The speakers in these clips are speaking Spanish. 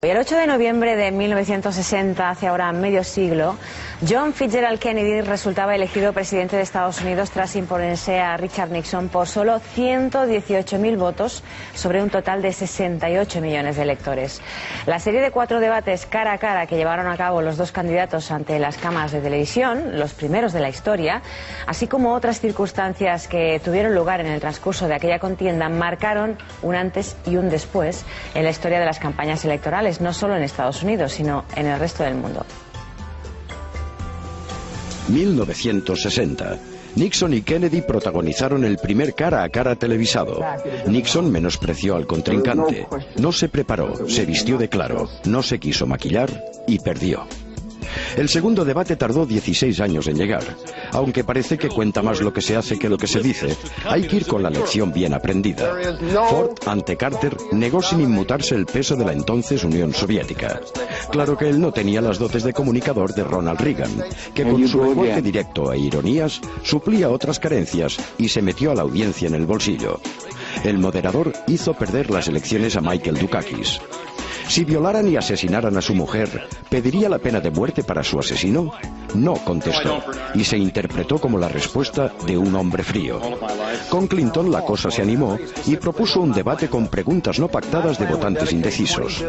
El 8 de noviembre de 1960, hace ahora medio siglo, John Fitzgerald Kennedy resultaba elegido presidente de Estados Unidos tras imponerse a Richard Nixon por solo 118.000 votos sobre un total de 68 millones de electores. La serie de 4 debates cara a cara que llevaron a cabo los dos candidatos ante las cámaras de televisión, los primeros de la historia, así como otras circunstancias que tuvieron lugar en el transcurso de aquella contienda, marcaron un antes y un después en la historia de las campañas electorales, no solo en Estados Unidos, sino en el resto del mundo. 1960. Nixon y Kennedy protagonizaron el primer cara a cara televisado. Nixon menospreció al contrincante, no se preparó, se vistió de claro, no se quiso maquillar y perdió. El segundo debate tardó 16 años en llegar. Aunque parece que cuenta más lo que se hace que lo que se dice, hay que ir con la lección bien aprendida. Ford, ante Carter, negó sin inmutarse el peso de la entonces Unión Soviética. Claro que él no tenía las dotes de comunicador de Ronald Reagan, que con su lenguaje directo e ironías suplía otras carencias y se metió a la audiencia en el bolsillo. El moderador hizo perder las elecciones a Michael Dukakis. Si violaran y asesinaran a su mujer, ¿pediría la pena de muerte para su asesino? No, contestó, y se interpretó como la respuesta de un hombre frío. Con Clinton la cosa se animó y propuso un debate con preguntas no pactadas de votantes indecisos.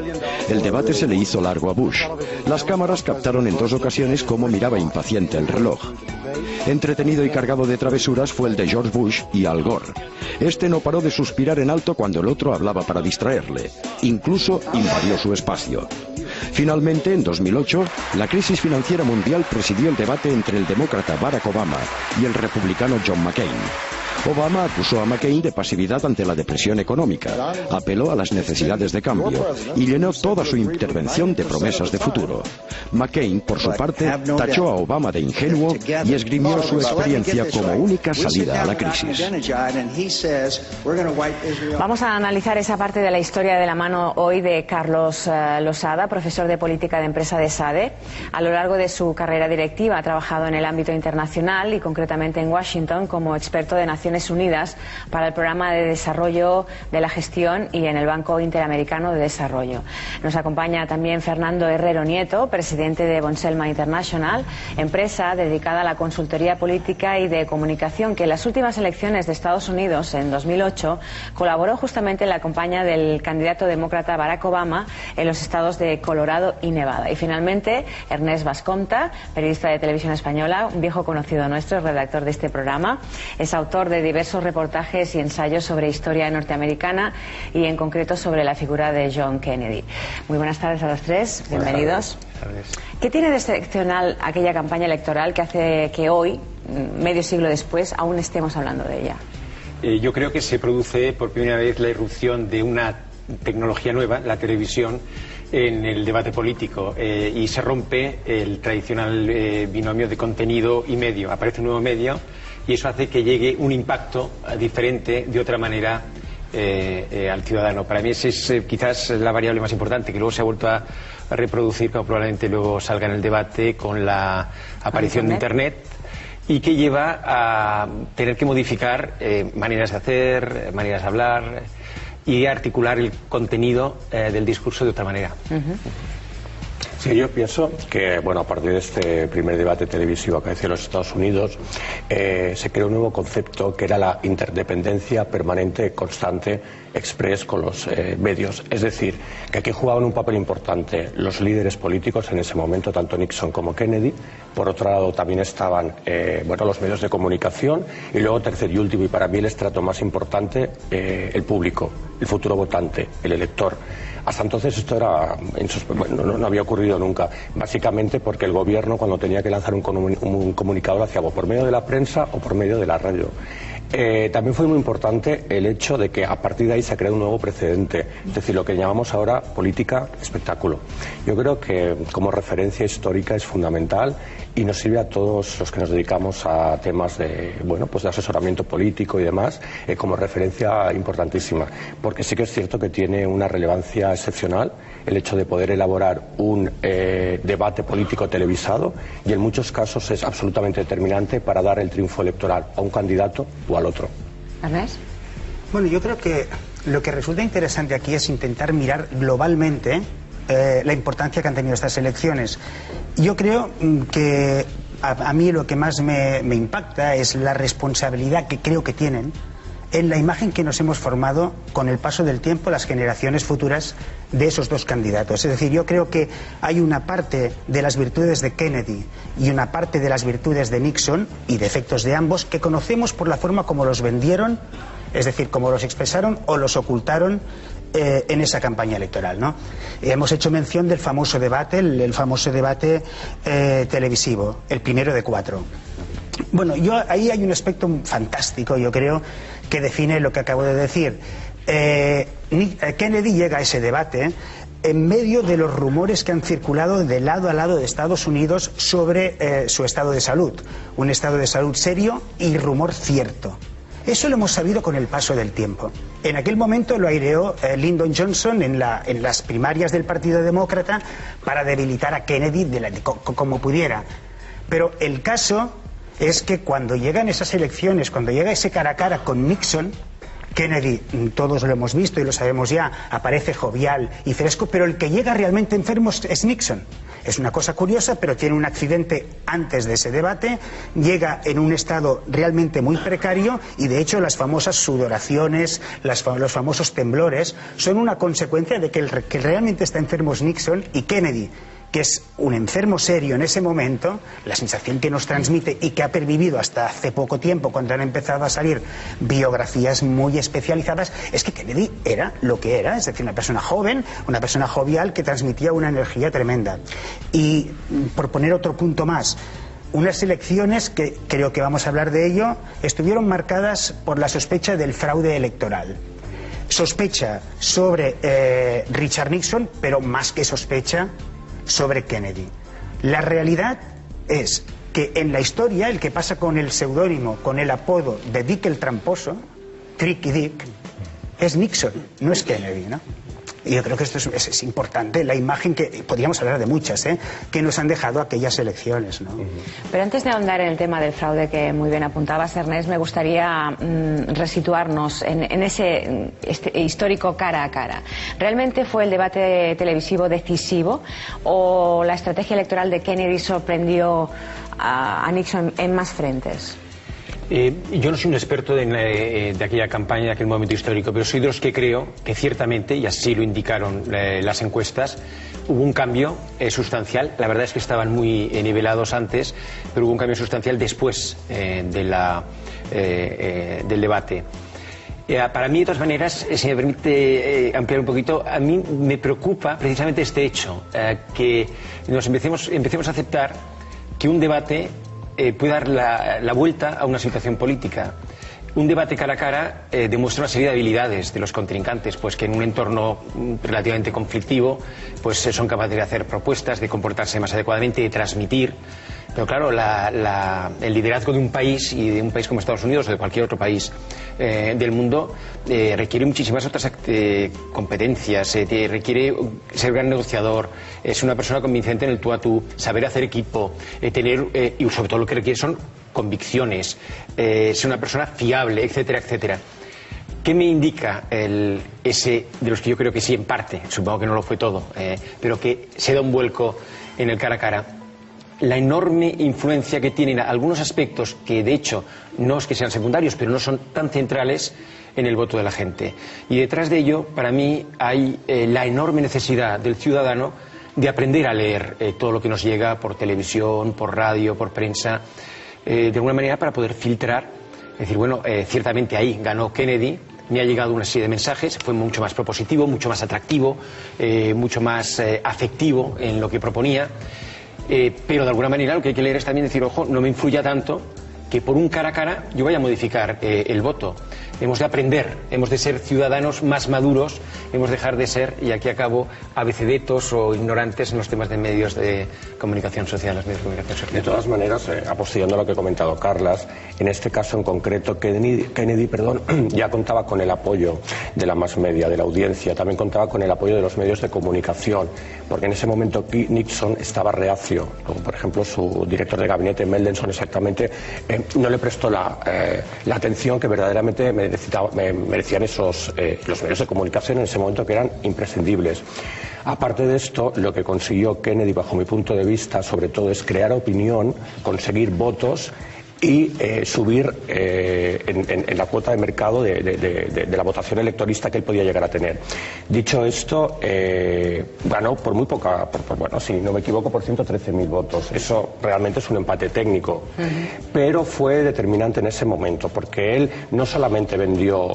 El debate se le hizo largo a Bush. Las cámaras captaron en 2 ocasiones cómo miraba impaciente el reloj. Entretenido y cargado de travesuras fue el de George Bush y Al Gore. Este no paró de suspirar en alto cuando el otro hablaba para distraerle. Incluso invadió su espacio. Finalmente, en 2008, la crisis financiera mundial presidió el debate entre el demócrata Barack Obama y el republicano John McCain. Obama acusó a McCain de pasividad ante la depresión económica, apeló a las necesidades de cambio y llenó toda su intervención de promesas de futuro. McCain, por su parte, tachó a Obama de ingenuo y esgrimió su experiencia como única salida a la crisis. Vamos a analizar esa parte de la historia de la mano hoy de Carlos Losada, profesor de Política de Empresa de SADE. A lo largo de su carrera directiva ha trabajado en el ámbito internacional y concretamente en Washington como experto de Naciones Unidas para el Programa de Desarrollo de la Gestión y en el Banco Interamericano de Desarrollo. Nos acompaña también Fernando Herrero Nieto, presidente de Bonselma International, empresa dedicada a la consultoría política y de comunicación que en las últimas elecciones de Estados Unidos en 2008 colaboró justamente en la campaña del candidato demócrata Barack Obama en los estados de Colorado y Nevada. Y finalmente Ernest Bascompte, periodista de Televisión Española, un viejo conocido nuestro, redactor de este programa, es autor de diversos reportajes y ensayos sobre historia norteamericana y en concreto sobre la figura de John Kennedy. Muy buenas tardes a los tres, bienvenidos. ¿Qué tiene de excepcional aquella campaña electoral que hace que hoy, medio siglo después, aún estemos hablando de ella? Yo creo que se produce por primera vez la irrupción de una tecnología nueva, la televisión, en el debate político y se rompe el tradicional binomio de contenido y medio. Aparece un nuevo medio y eso hace que llegue un impacto diferente, de otra manera, al ciudadano. Para mí esa es quizás la variable más importante, que luego se ha vuelto a reproducir, como probablemente luego salga en el debate, con la aparición de Internet, y que lleva a tener que modificar maneras de hacer, maneras de hablar y articular el contenido del discurso de otra manera. Sí, yo pienso que, bueno, a partir de este primer debate televisivo que hizo en los Estados Unidos, se creó un nuevo concepto que era la interdependencia permanente, constante, express con los medios. Es decir, que aquí jugaban un papel importante los líderes políticos en ese momento, tanto Nixon como Kennedy. Por otro lado, también estaban los medios de comunicación. Y luego, tercer y último, y para mí el estrato más importante, el público, el futuro votante, el elector. Hasta entonces esto era no había ocurrido nunca, básicamente porque el gobierno, cuando tenía que lanzar un comunicado, lo hacía o por medio de la prensa o por medio de la radio. También fue muy importante el hecho de que a partir de ahí se ha creado un nuevo precedente, es decir, lo que llamamos ahora política espectáculo. Yo creo que como referencia histórica es fundamental y nos sirve a todos los que nos dedicamos a temas de, de asesoramiento político y demás, como referencia importantísima, porque sí que es cierto que tiene una relevancia excepcional el hecho de poder elaborar un debate político televisado, y en muchos casos es absolutamente determinante para dar el triunfo electoral a un candidato o al otro. ¿Ernest? Bueno, yo creo que lo que resulta interesante aquí es intentar mirar globalmente la importancia que han tenido estas elecciones. Yo creo que a mí lo que más me impacta es la responsabilidad que creo que tienen en la imagen que nos hemos formado con el paso del tiempo las generaciones futuras de esos dos candidatos. Es decir, yo creo que hay una parte de las virtudes de Kennedy y una parte de las virtudes de Nixon y defectos de ambos que conocemos por la forma como los vendieron, es decir, como los expresaron o los ocultaron en esa campaña electoral, ¿no? Hemos hecho mención del famoso debate, el famoso debate televisivo, el primero de 4. Bueno, ahí hay un aspecto fantástico, yo creo, que define lo que acabo de decir. Kennedy llega a ese debate en medio de los rumores que han circulado de lado a lado de Estados Unidos sobre su estado de salud. Un estado de salud serio y rumor cierto. Eso lo hemos sabido con el paso del tiempo. En aquel momento lo aireó Lyndon Johnson en las primarias del Partido Demócrata para debilitar a Kennedy como pudiera. Pero el caso es que cuando llegan esas elecciones, cuando llega ese cara a cara con Nixon, Kennedy, todos lo hemos visto y lo sabemos ya, aparece jovial y fresco, pero el que llega realmente enfermo es Nixon. Es una cosa curiosa, pero tiene un accidente antes de ese debate, llega en un estado realmente muy precario y de hecho las famosas sudoraciones, los famosos temblores, son una consecuencia de que el que realmente está enfermo es Nixon, y Kennedy, que es un enfermo serio en ese momento, la sensación que nos transmite y que ha pervivido hasta hace poco tiempo, cuando han empezado a salir biografías muy especializadas, es que Kennedy era lo que era, es decir, una persona joven, una persona jovial que transmitía una energía tremenda. Y por poner otro punto más, unas elecciones que creo que vamos a hablar de ello, estuvieron marcadas por la sospecha del fraude electoral. Sospecha sobre Richard Nixon, pero más que sospecha, sobre Kennedy. La realidad es que en la historia el que pasa con el seudónimo, con el apodo de Dick el Tramposo, Tricky Dick, es Nixon, no es Kennedy, ¿no? Y yo creo que esto es importante, la imagen que podríamos hablar de muchas, que nos han dejado aquellas elecciones, ¿no? Pero antes de ahondar en el tema del fraude que muy bien apuntabas, Ernest, me gustaría resituarnos en ese histórico cara a cara. ¿Realmente fue el debate televisivo decisivo o la estrategia electoral de Kennedy sorprendió a Nixon en más frentes? Yo no soy un experto de aquella campaña, de aquel momento histórico, pero soy de los que creo que ciertamente, y así lo indicaron las encuestas, hubo un cambio sustancial. La verdad es que estaban muy nivelados antes, pero hubo un cambio sustancial después del debate. Para mí, de todas maneras, si me permite ampliar un poquito, a mí me preocupa precisamente este hecho, que nos empecemos a aceptar que un debate puede dar la vuelta a una situación política. Un debate cara a cara demuestra una serie de habilidades de los contrincantes, pues que en un entorno relativamente conflictivo pues son capaces de hacer propuestas, de comportarse más adecuadamente, de transmitir. Pero claro, el liderazgo de un país, y de un país como Estados Unidos o de cualquier otro país del mundo, requiere muchísimas otras competencias, requiere ser gran negociador, es una persona convincente en el tú a tú, saber hacer equipo, y sobre todo lo que requiere son convicciones, ser una persona fiable, etcétera, etcétera. ¿Qué me indica ese de los que yo creo que sí en parte, supongo que no lo fue todo, pero que se da un vuelco en el cara a cara? La enorme influencia que tienen algunos aspectos que de hecho no es que sean secundarios, pero no son tan centrales en el voto de la gente. Y detrás de ello, para mí, hay la enorme necesidad del ciudadano de aprender a leer todo lo que nos llega por televisión, por radio, por prensa, de alguna manera para poder filtrar. Es decir, bueno, ciertamente ahí ganó Kennedy, me ha llegado una serie de mensajes, fue mucho más propositivo, mucho más atractivo, mucho más afectivo en lo que proponía. Pero de alguna manera lo que hay que leer es también decir, ojo, no me influya tanto que por un cara a cara yo vaya a modificar el voto. Hemos de aprender, hemos de ser ciudadanos más maduros, hemos de dejar de ser, y aquí acabo, abecedetos o ignorantes en los temas de medios de comunicación social, los medios de comunicación social. De todas maneras, apostillando lo que ha comentado Carlas, en este caso en concreto, Kennedy, ya contaba con el apoyo de la mass media, de la audiencia, también contaba con el apoyo de los medios de comunicación, porque en ese momento Nixon estaba reacio, como por ejemplo su director de gabinete, Mendelssohn, exactamente, no le prestó la atención que verdaderamente merecían esos los medios de comunicación en ese momento, que eran imprescindibles. Aparte de esto, lo que consiguió Kennedy, bajo mi punto de vista, sobre todo, es crear opinión, conseguir votos y subir en la cuota de mercado de la votación electorista que él podía llegar a tener. Dicho esto, ganó por muy poca, bueno, si no me equivoco, por 113.000 votos. Eso realmente es un empate técnico, pero fue determinante en ese momento, porque él no solamente vendió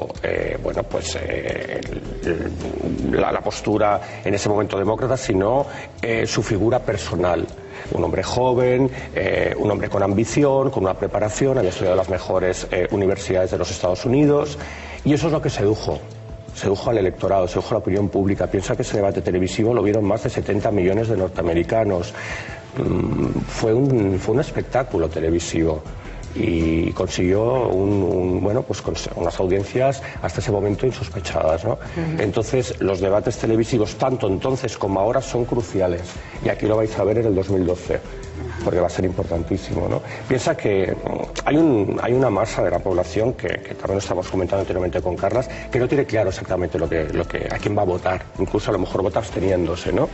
bueno, pues, la postura en ese momento demócrata, sino su figura personal. Un hombre joven, un hombre con ambición, con una preparación, había estudiado en las mejores universidades de los Estados Unidos, y eso es lo que sedujo al electorado, sedujo a la opinión pública. Piensa que ese debate televisivo lo vieron más de 70 millones de norteamericanos. Fue un espectáculo televisivo y consiguió bueno, pues unas audiencias hasta ese momento insospechadas, ¿no? Entonces, los debates televisivos, tanto entonces como ahora, son cruciales, y aquí lo vais a ver en el 2012, porque va a ser importantísimo, ¿no? Piensa que hay una masa de la población que también lo estamos comentando anteriormente con Carlas, que no tiene claro exactamente a quién va a votar, incluso a lo mejor vota absteniéndose, ¿no?,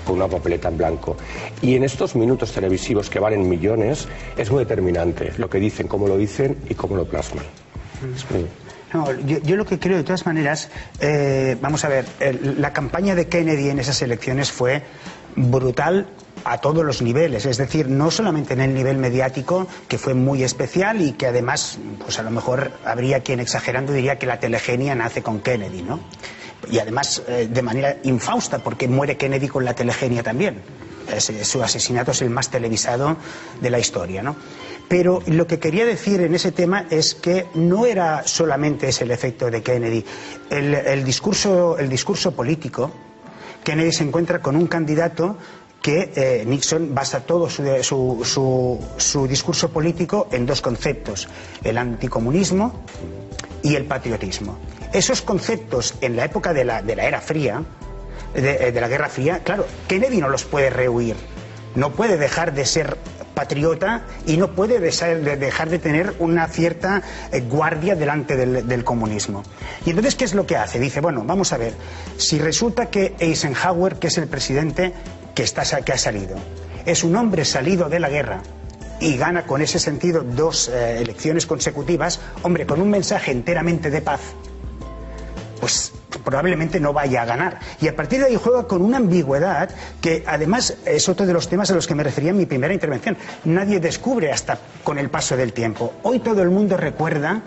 con una papeleta en blanco. Y en estos minutos televisivos, que valen millones, es muy determinante lo que dicen, cómo lo dicen y cómo lo plasman. No, yo lo que creo, de todas maneras, vamos a ver, la campaña de Kennedy en esas elecciones fue brutal a todos los niveles, es decir, no solamente en el nivel mediático, que fue muy especial y que además, pues a lo mejor habría quien, exagerando, diría que la telegenia nace con Kennedy, ¿no? Y además de manera infausta, porque muere Kennedy con la telegenia también. Su asesinato es el más televisado de la historia, ¿no? Pero lo que quería decir en ese tema es que no era solamente ese el efecto de Kennedy. El discurso político, Kennedy se encuentra con un candidato que Nixon basa todo su discurso político en dos conceptos: el anticomunismo y el patriotismo. Esos conceptos, en la época de la era fría, de la Guerra Fría, claro, Kennedy no los puede rehuir. No puede dejar de ser patriota y no puede dejar de tener una cierta guardia delante del comunismo. Y entonces, ¿qué es lo que hace? Dice, bueno, vamos a ver, si resulta que Eisenhower, que es el presidente que ha salido, es un hombre salido de la guerra y gana con ese sentido dos elecciones consecutivas, hombre, con un mensaje enteramente de paz, pues probablemente no vaya a ganar. Y a partir de ahí juega con una ambigüedad que además es otro de los temas a los que me refería en mi primera intervención. Nadie descubre hasta con el paso del tiempo. Hoy todo el mundo recuerda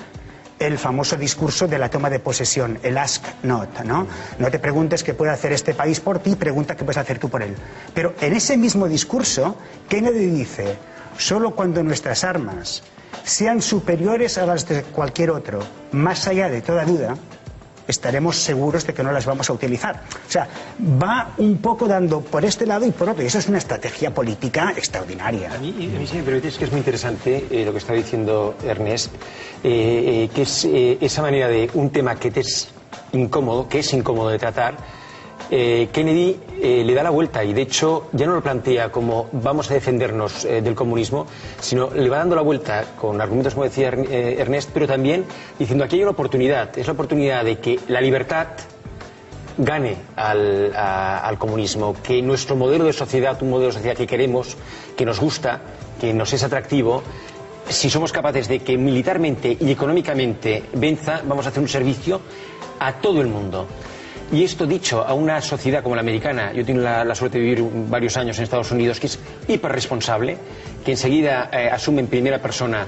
el famoso discurso de la toma de posesión, el ask not, ¿no? No te preguntes qué puede hacer este país por ti, pregunta qué puedes hacer tú por él. Pero en ese mismo discurso, Kennedy dice, solo cuando nuestras armas sean superiores a las de cualquier otro, más allá de toda duda, estaremos seguros de que no las vamos a utilizar. O sea, va un poco dando por este lado y por otro, y eso es una estrategia política extraordinaria. A mí sí me permites, que es muy interesante lo que está diciendo Ernest, que es esa manera de un tema que es incómodo de tratar. Kennedy le da la vuelta y de hecho ya no lo plantea como vamos a defendernos del comunismo, sino le va dando la vuelta con argumentos, como decía Ernest, pero también diciendo aquí hay una oportunidad, es la oportunidad de que la libertad gane al comunismo, que nuestro modelo de sociedad, un modelo de sociedad que queremos, que nos gusta, que nos es atractivo, si somos capaces de que militarmente y económicamente venza, vamos a hacer un servicio a todo el mundo. Y esto dicho a una sociedad como la americana, yo tengo la suerte de vivir varios años en Estados Unidos, que es hiperresponsable, que enseguida asume en primera persona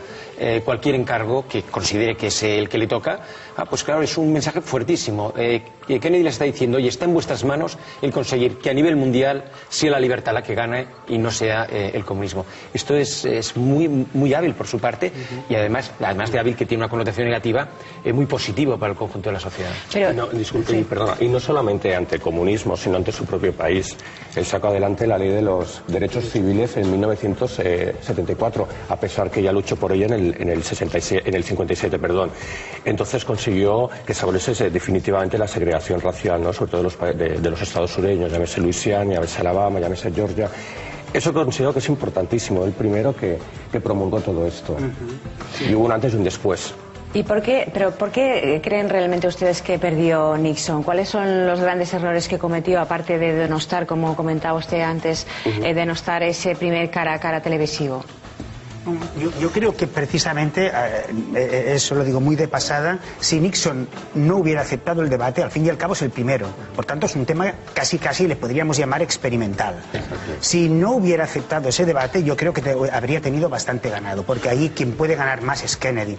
cualquier encargo que considere que es el que le toca, pues claro, es un mensaje fuertísimo. Kennedy le está diciendo, oye, está en vuestras manos el conseguir que a nivel mundial sea la libertad la que gane y no sea el comunismo. Esto es muy hábil por su parte y además de hábil, que tiene una connotación negativa, muy positivo para el conjunto de la sociedad. Pero, no, disculpe, sí. Perdona, y no solamente ante el comunismo, sino ante su propio país. Él sacó adelante la ley de los derechos civiles en 1974, a pesar que ya luchó por ella en el 57, perdón. Entonces consiguió que se aboliese definitivamente la segregación racial, ¿no?, sobre todo de los estados sureños, llámese Luisiana, llámese Alabama, llámese Georgia. Eso considero que es importantísimo, el primero que promulgó todo esto. Sí. Y hubo un antes y un después. ¿Y por qué creen realmente ustedes que perdió Nixon? ¿Cuáles son los grandes errores que cometió, aparte de denostar, como comentaba usted antes, denostar ese primer cara a cara televisivo? Yo creo que precisamente, eso lo digo muy de pasada, si Nixon no hubiera aceptado el debate, al fin y al cabo es el primero. Por tanto, es un tema casi le podríamos llamar experimental. Si no hubiera aceptado ese debate, yo creo que habría tenido bastante ganado, porque ahí quien puede ganar más es Kennedy.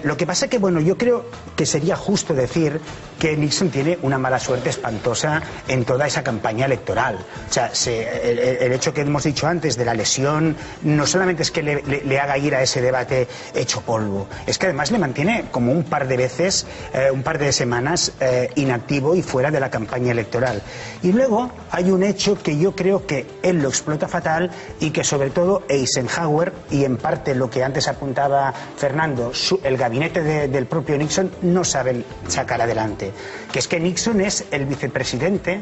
Lo que pasa es que, bueno, yo creo que sería justo decir que Nixon tiene una mala suerte espantosa en toda esa campaña electoral. O sea, el hecho que hemos dicho antes de la lesión no solamente es que le haga ir a ese debate hecho polvo, es que además le mantiene como un par de veces, un par de semanas inactivo y fuera de la campaña electoral. Y luego hay un hecho que yo creo que él lo explota fatal y que sobre todo Eisenhower, y en parte lo que antes apuntaba Fernando, el gabinete del propio Nixon no saben sacar adelante, que es que Nixon es el vicepresidente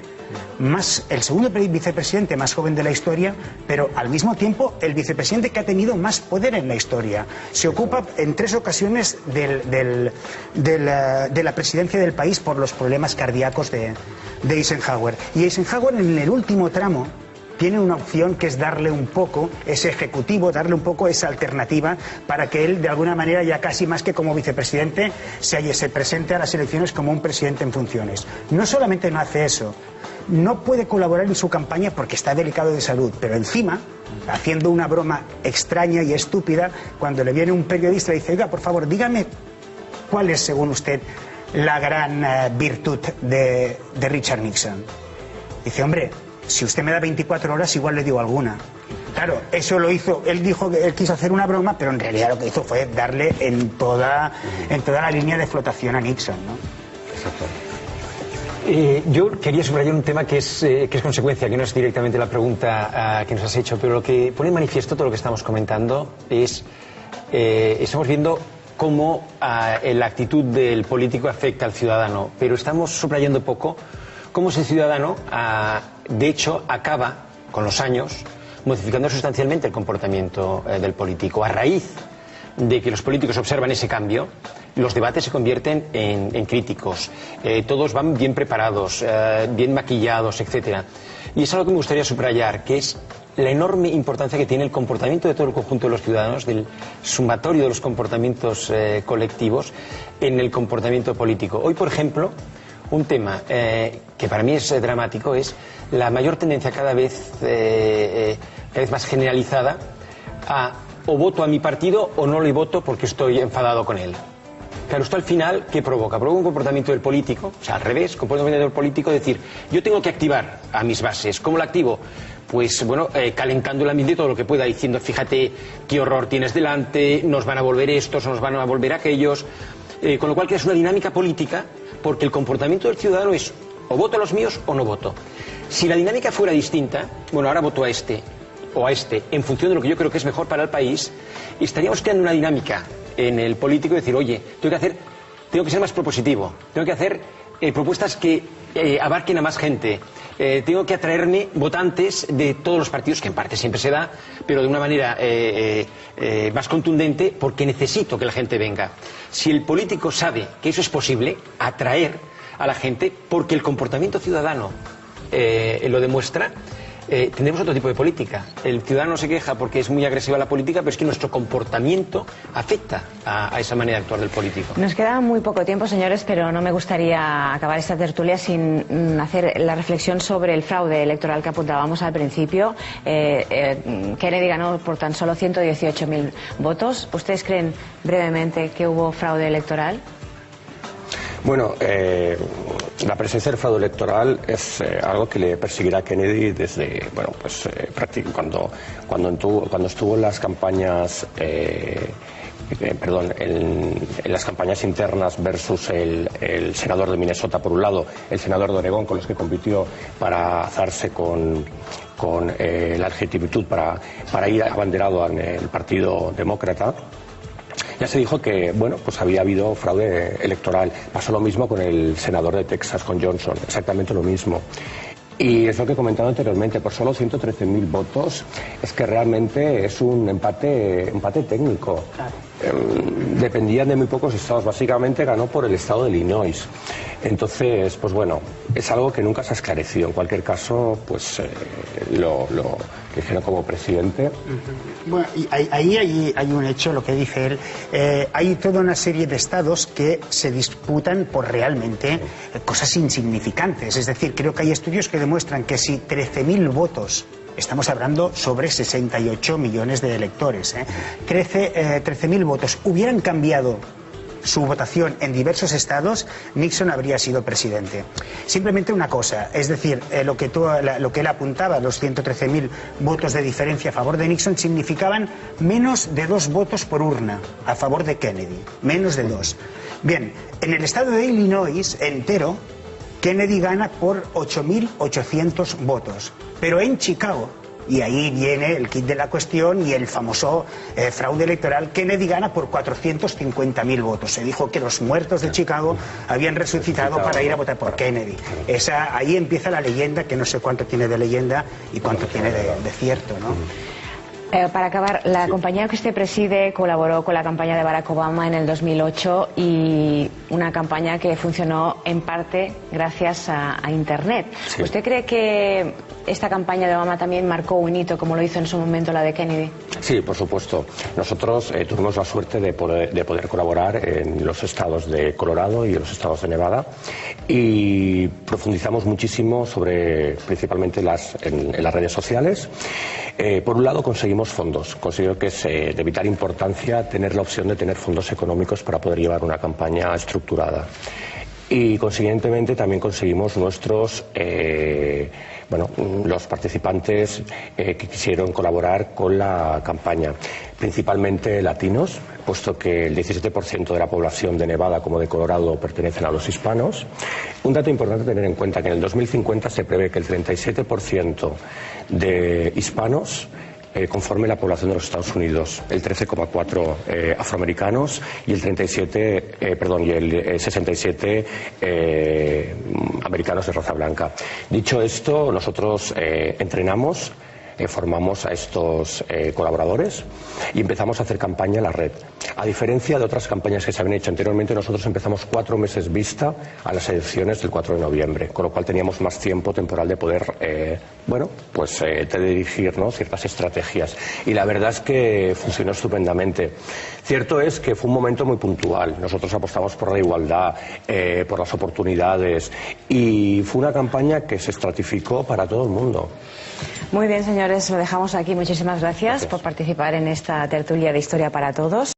el segundo vicepresidente más joven de la historia, pero al mismo tiempo el vicepresidente que ha tenido más poder en la historia. Se ocupa en 3 ocasiones de la presidencia del país por los problemas cardíacos de Eisenhower. Y Eisenhower, en el último tramo, tiene una opción, que es darle un poco ese ejecutivo, darle un poco esa alternativa para que él, de alguna manera, ya casi más que como vicepresidente, se presente a las elecciones como un presidente en funciones. No solamente no hace eso, no puede colaborar en su campaña porque está delicado de salud, pero encima, haciendo una broma extraña y estúpida, cuando le viene un periodista y dice: oiga, por favor, dígame cuál es, según usted, la gran virtud de Richard Nixon. Dice: hombre, si usted me da 24 horas, igual le digo alguna. Claro, eso lo hizo, él dijo que él quiso hacer una broma, pero en realidad lo que hizo fue darle en toda la línea de flotación a Nixon, ¿no? Exacto. Yo quería subrayar un tema que es consecuencia, que no es directamente la pregunta que nos has hecho, pero lo que pone en manifiesto todo lo que estamos comentando es, estamos viendo cómo la actitud del político afecta al ciudadano, pero estamos subrayando poco cómo ese ciudadano, de hecho, acaba, con los años, modificando sustancialmente el comportamiento del político. A raíz de que los políticos observan ese cambio, los debates se convierten en críticos. Todos van bien preparados, bien maquillados, etc. Y es algo que me gustaría subrayar, que es la enorme importancia que tiene el comportamiento de todo el conjunto de los ciudadanos, del sumatorio de los comportamientos colectivos en el comportamiento político. Hoy, por ejemplo, un tema que para mí es dramático es la mayor tendencia cada vez más generalizada a o voto a mi partido o no le voto porque estoy enfadado con él. Claro, esto al final, ¿qué provoca? Provoca un comportamiento del político, o sea, al revés, comportamiento del político, decir, yo tengo que activar a mis bases. ¿Cómo lo activo? Pues bueno, calentando el ambiente todo lo que pueda, diciendo, fíjate qué horror tienes delante, nos van a volver estos, nos van a volver aquellos, con lo cual creas una dinámica política, porque el comportamiento del ciudadano es o voto a los míos o no voto. Si la dinámica fuera distinta, bueno, ahora voto a este o a este, en función de lo que yo creo que es mejor para el país, estaríamos creando una dinámica en el político de decir, oye, tengo que ser más propositivo, tengo que hacer propuestas que abarquen a más gente, tengo que atraerme votantes de todos los partidos, que en parte siempre se da, pero de una manera más contundente, porque necesito que la gente venga. Si el político sabe que eso es posible, atraer a la gente, porque el comportamiento ciudadano lo demuestra, tendremos otro tipo de política. El ciudadano se queja porque es muy agresiva la política, pero es que nuestro comportamiento afecta a esa manera de actuar del político. Nos queda muy poco tiempo, señores, pero no me gustaría acabar esta tertulia sin hacer la reflexión sobre el fraude electoral que apuntábamos al principio. Kennedy ganó por tan solo 118.000 votos. ¿Ustedes creen brevemente que hubo fraude electoral? Bueno, la presencia del fraude electoral es algo que le perseguirá a Kennedy desde, bueno, pues cuando estuvo en las campañas, en las campañas internas versus el senador de Minnesota por un lado, el senador de Oregón, con los que compitió para alzarse con la legitimidad para ir abanderado en el Partido Demócrata. Ya se dijo que, bueno, pues había habido fraude electoral. Pasó lo mismo con el senador de Texas, con Johnson, exactamente lo mismo. Y es lo que he comentado anteriormente, por solo 113.000 votos, es que realmente es un empate técnico. dependían de muy pocos estados. Básicamente ganó por el estado de Illinois. Entonces, pues bueno, es algo que nunca se ha esclarecido. En cualquier caso, pues lo dijeron como presidente. Bueno, y ahí hay un hecho, lo que dice él. Hay toda una serie de estados que se disputan por realmente cosas insignificantes. Es decir, creo que hay estudios que demuestran que si 13.000 votos, estamos hablando sobre 68 millones de electores, 13.000 votos hubieran cambiado su votación en diversos estados, Nixon habría sido presidente. Simplemente una cosa, es decir, lo que él apuntaba, los 113.000 votos de diferencia a favor de Nixon, significaban menos de 2 votos por urna a favor de Kennedy, menos de 2. Bien, en el estado de Illinois entero, Kennedy gana por 8.800 votos, pero en Chicago, y ahí viene el kit de la cuestión y el famoso fraude electoral, Kennedy gana por 450.000 votos. Se dijo que los muertos de Chicago habían resucitado para ir a votar por Kennedy. Ahí empieza la leyenda, que no sé cuánto tiene de leyenda y cuánto tiene de cierto, ¿no? Para acabar, la compañía que usted preside colaboró con la campaña de Barack Obama en el 2008 y una campaña que funcionó en parte gracias a Internet. Sí. ¿Usted cree que esta campaña de Obama también marcó un hito como lo hizo en su momento la de Kennedy? Sí, por supuesto. Nosotros tuvimos la suerte de poder colaborar en los estados de Colorado y en los estados de Nevada y profundizamos muchísimo sobre principalmente en las redes sociales. Por un lado conseguimos fondos, considero que es de vital importancia tener la opción de tener fondos económicos para poder llevar una campaña estructurada. Y consiguientemente también conseguimos los participantes que quisieron colaborar con la campaña, principalmente latinos, puesto que el 17% de la población de Nevada como de Colorado pertenecen a los hispanos. Un dato importante a tener en cuenta, que en el 2050 se prevé que el 37% de hispanos conforme la población de los Estados Unidos, el 13,4 afroamericanos y el 67 americanos de raza blanca. Dicho esto, nosotros entrenamos, formamos a estos colaboradores y empezamos a hacer campaña en la red. A diferencia de otras campañas que se habían hecho anteriormente, nosotros empezamos 4 meses vista a las elecciones del 4 de noviembre, con lo cual teníamos más tiempo temporal de poder, dirigir, ¿no?, ciertas estrategias. Y la verdad es que funcionó estupendamente. Cierto es que fue un momento muy puntual. Nosotros apostamos por la igualdad, por las oportunidades, y fue una campaña que se estratificó para todo el mundo. Muy bien, señores, lo dejamos aquí. Muchísimas gracias por participar en esta tertulia de Historia para Todos.